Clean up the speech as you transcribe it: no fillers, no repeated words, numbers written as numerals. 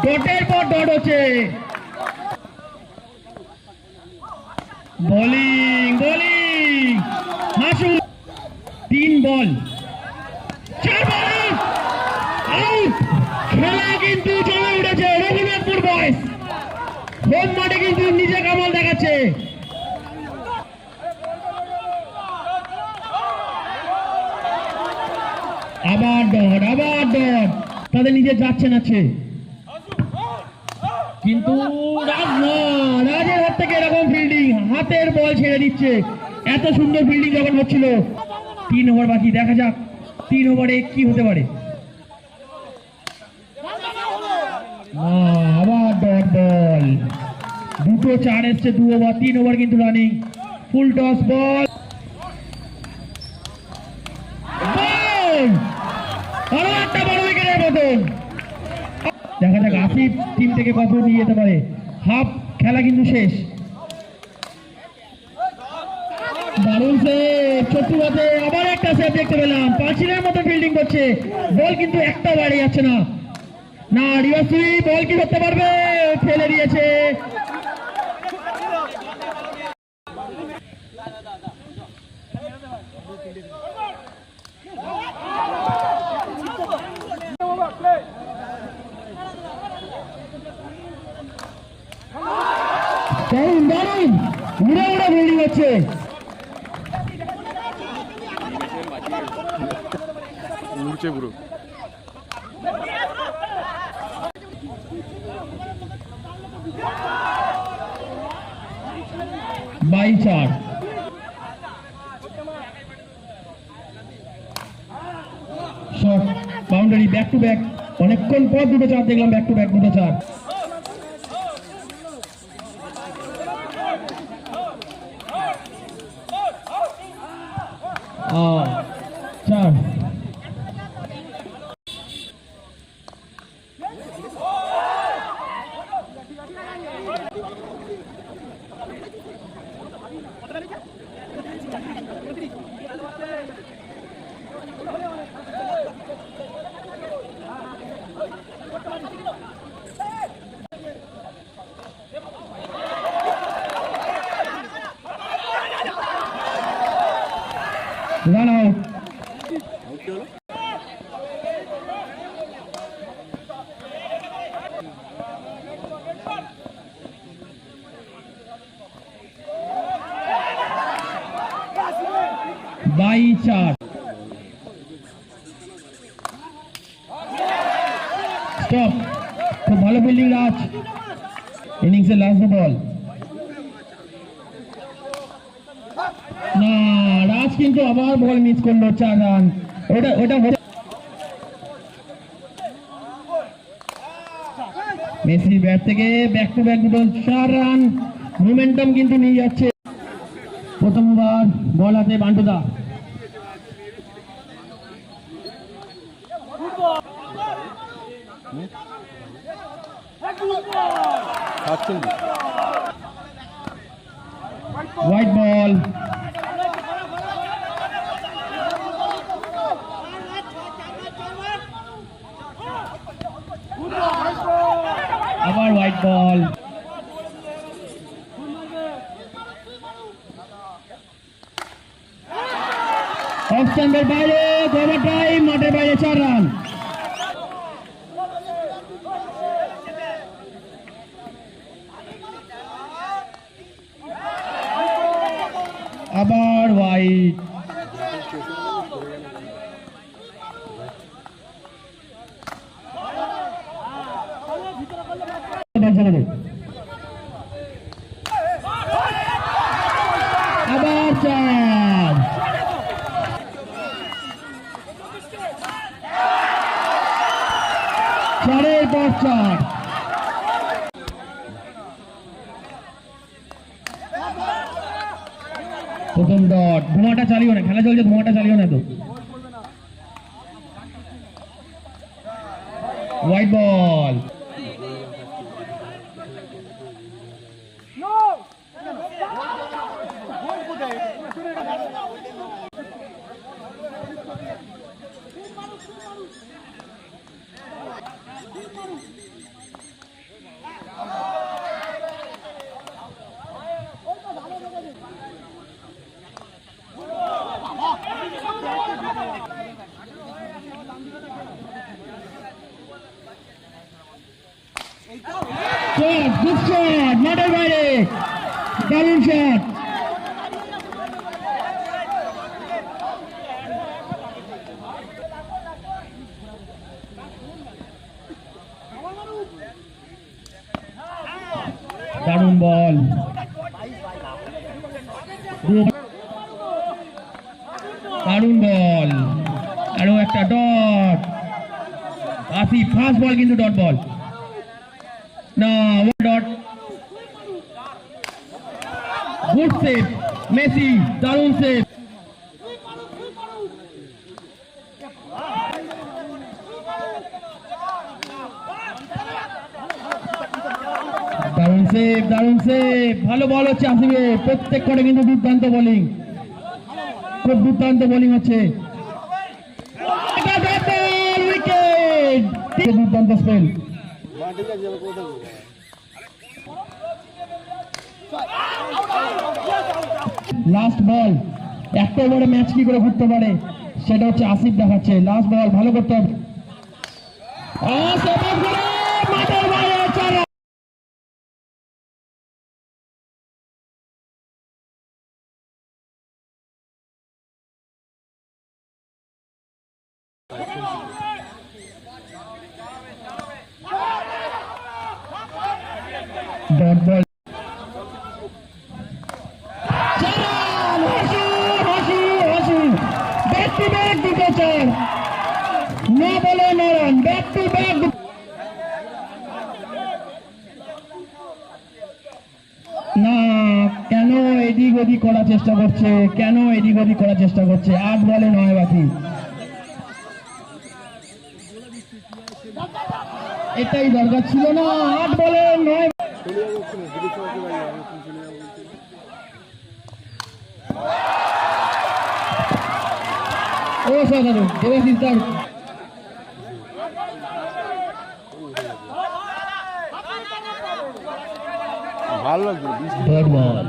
ডটের পর ডট হচ্ছে। Bowling bowling Masud 3 বল 4 ball out. খেলা কিন্তু জমে উঠেছে। রঘুনাথপুর বয়স হোম মাঠে কিন্তু নিজে কামাল দেখাচ্ছে। আবার ডট তাদের নিজে যাচ্ছে নাচ্ছে, কিন্তু রাজের হাত থেকে এরকম ফিল্ডিং, হাতের বল ছেড়ে দিচ্ছে। এত সুন্দর ফিল্ডিং যখন হচ্ছিল। 3 ওভার বাকি, দেখা যাক 3 ওভারে কি হতে পারে। আবার ডট বল, 2টো 4 এসছে 2 ওভার, 3 ওভার কিন্তু রানিং। ফুল টস বল, আরো একটা বড় উইকেটের বদল। দেখা যাক আসিফ টিম থেকে কত নিয়ে যেতে পারে। হাফ খেলা কিন্তু শেষ। দারুণ সেভ, চতুর্থে আবার একটা সেভ দেখতে পেলাম। পাঁচিলের মতো ফিল্ডিং করছে, বল কিন্তু একটা বাড়ি যাচ্ছে না। না রিভার্সি বল কি করতে পারবে, ফেলে দিয়েছে। দারুণ উড়ে উড়ে ফিল্ডিং হচ্ছে। পুরো by 4 shot boundary, back to back. অনেকক্ষণ পর 2টো 4 দেখলাম, ব্যাক টু ব্যাক 2টো 4। Run out. By 4. Stop. খুব ভালো ফিল্ডিং রাজ, ইনিংসের লাস্ট বল। না রাজ কিন্তু আবার বল মিস করলো, 4 রান। ওটা মেসির ব্যাট থেকে back to back 4 run, momentum কিন্তু নিয়ে যাচ্ছে। প্রথম ওভার বল হাতে বান্টুদা। হোয়াইট বল, আবার হোয়াইট বল। অফ স্ট্যাম্পের বাইরে, ওভার টাইম, মাঠের বাইরে 4 রান। আবার হোয়াইট। আবার 4। চারের পর 4। প্রথম ডট। ধোঁয়াটা চালিও না, খেলা চলছে, ধোঁয়াটা চালিও না তো। হোয়াইট বল, গুড শট, মাঠের বাইরে, দারুণ শট। দারুণ বল, দারুণ বল, আরো একটা ডট। আসিফ ফার্স্ট বল কিন্তু ডট বল না, ডট। গুড সেভ মেসি, দারুণ সেভ। দারুণ সেভ, দারুণ সেভ, ভালো বল হচ্ছে আসিফের, প্রত্যেক করে কিন্তু দুর্দান্ত বোলিং, খুব দুর্দান্ত বোলিং হচ্ছে। উইকেট, দুর্দান্ত স্পেল। লাস্ট বল, একটা ওভারে ম্যাচ কি করে ঘুরতে পারে সেটা হচ্ছে আসিফ দেখাচ্ছে। লাস্ট বল ভালো করতে হবে। মাঠের বাইরে, চার। Dot ball, back to back দুটো চার, না বলে না রান, ব্যাক টু ব্যাক। না, কেন এদিক ওদিক করার চেষ্টা করছে, কেন এদিক ওদিক করার চেষ্টা করছে? 8 বলে 9 বাকি, এটাই দরকার ছিল না। 8 বলে 9। ও সাধারণ দেবাশিস দার, ভালো লাগছে। Dot ball.